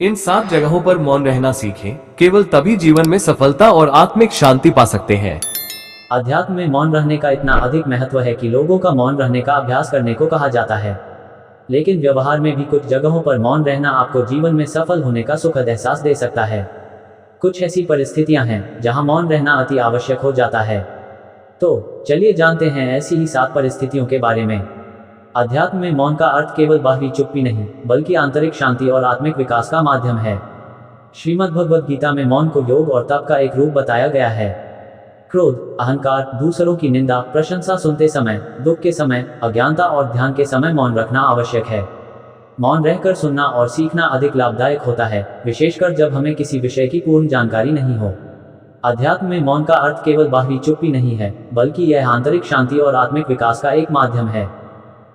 इन 7 जगहों पर मौन रहना सीखें, केवल तभी जीवन में सफलता और आत्मिक शांति पा सकते हैं। अध्यात्म में मौन रहने का इतना अधिक महत्व है कि लोगों का मौन रहने का अभ्यास करने को कहा जाता है। लेकिन व्यवहार में भी कुछ जगहों पर मौन रहना आपको जीवन में सफल होने का सुखद एहसास दे सकता है। कुछ ऐसी परिस्थितियां हैं जहां मौन रहना अति आवश्यक हो जाता है। तो चलिए जानते हैं ऐसी ही 7 परिस्थितियों के बारे में। अध्यात्म में मौन का अर्थ केवल बाहरी चुप्पी नहीं, बल्कि आंतरिक शांति और आत्मिक विकास का माध्यम है। श्रीमद् भगवद गीता में मौन को योग और तप का एक रूप बताया गया है। क्रोध, अहंकार, दूसरों की निंदा, प्रशंसा सुनते समय, दुख के समय, अज्ञानता और ध्यान के समय मौन रखना आवश्यक है। मौन रहकर सुनना और सीखना अधिक लाभदायक होता है, विशेषकर जब हमें किसी विषय की पूर्ण जानकारी नहीं हो। अध्यात्म में मौन का अर्थ केवल बाहरी चुप्पी नहीं है, बल्कि यह आंतरिक शांति और आत्मिक विकास का एक माध्यम है।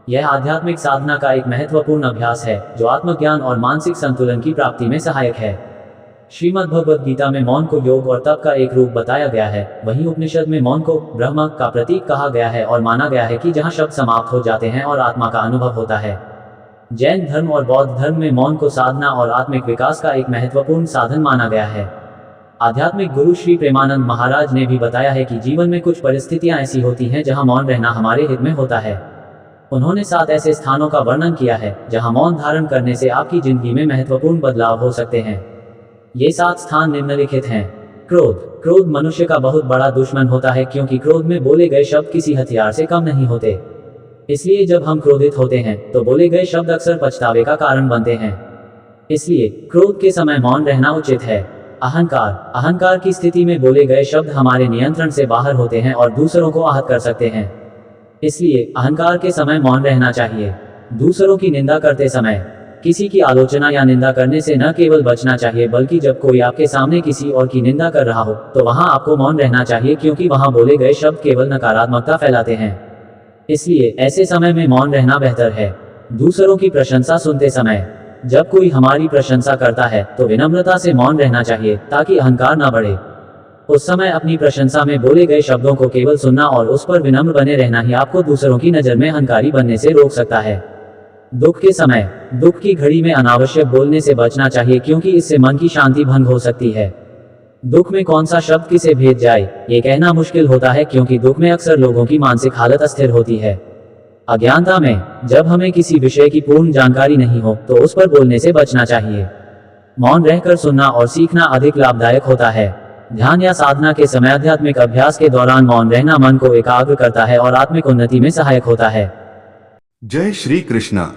यह आध्यात्मिक साधना का एक महत्वपूर्ण अभ्यास है जो आत्मज्ञान और मानसिक संतुलन की प्राप्ति में सहायक है। श्रीमद् भगवद गीता में मौन को योग और तप का एक रूप बताया गया है। वहीं उपनिषद में मौन को ब्रह्म का प्रतीक कहा गया है और माना गया है कि जहां शब्द समाप्त हो जाते हैं और आत्मा का अनुभव होता है। जैन धर्म और बौद्ध धर्म में मौन को साधना और आत्मिक विकास का एक महत्वपूर्ण साधन माना गया है। आध्यात्मिक गुरु श्री प्रेमानंद महाराज ने भी बताया है कि जीवन में कुछ परिस्थितियां ऐसी होती हैं जहां मौन रहना हमारे हित में होता है। उन्होंने 7 ऐसे स्थानों का वर्णन किया है जहां मौन धारण करने से आपकी जिंदगी में महत्वपूर्ण बदलाव हो सकते हैं। ये 7 स्थान निम्नलिखित हैं। क्रोध। क्रोध मनुष्य का बहुत बड़ा दुश्मन होता है, क्योंकि क्रोध में बोले गए शब्द किसी हथियार से कम नहीं होते। इसलिए जब हम क्रोधित होते हैं तो बोले गए शब्द अक्सर पछतावे का कारण बनते हैं। इसलिए क्रोध के समय मौन रहना उचित है। अहंकार। अहंकार की स्थिति में बोले गए शब्द हमारे नियंत्रण से बाहर होते हैं और दूसरों को आहत कर सकते हैं। इसलिए अहंकार के समय मौन रहना चाहिए। दूसरों की निंदा करते समय। किसी की आलोचना या निंदा करने से न केवल बचना चाहिए, बल्कि जब कोई आपके सामने किसी और की निंदा कर रहा हो तो वहां आपको मौन रहना चाहिए, क्योंकि वहां बोले गए शब्द केवल नकारात्मकता फैलाते हैं। इसलिए ऐसे समय में मौन रहना बेहतर है। दूसरों की प्रशंसा सुनते समय। जब कोई हमारी प्रशंसा करता है तो विनम्रता से मौन रहना चाहिए, ताकि अहंकार न बढ़े। उस समय अपनी प्रशंसा में बोले गए शब्दों को केवल सुनना और उस पर विनम्र बने रहना ही आपको दूसरों की नज़र में अहंकारी बनने से रोक सकता है। दुख के समय। दुख की घड़ी में अनावश्यक बोलने से बचना चाहिए, क्योंकि इससे मन की शांति भंग हो सकती है। दुख में कौन सा शब्द किसे भेद जाए, ये कहना मुश्किल होता है, क्योंकि दुख में अक्सर लोगों की मानसिक हालत अस्थिर होती है। अज्ञानता में। जब हमें किसी विषय की पूर्ण जानकारी नहीं हो तो उस पर बोलने से बचना चाहिए। मौन रहकर सुनना और सीखना अधिक लाभदायक होता है। ध्यान या साधना के समय आध्यात्मिक अभ्यास के दौरान मौन रहना मन को एकाग्र करता है और आत्मिक उन्नति में सहायक होता है। जय श्री कृष्णा।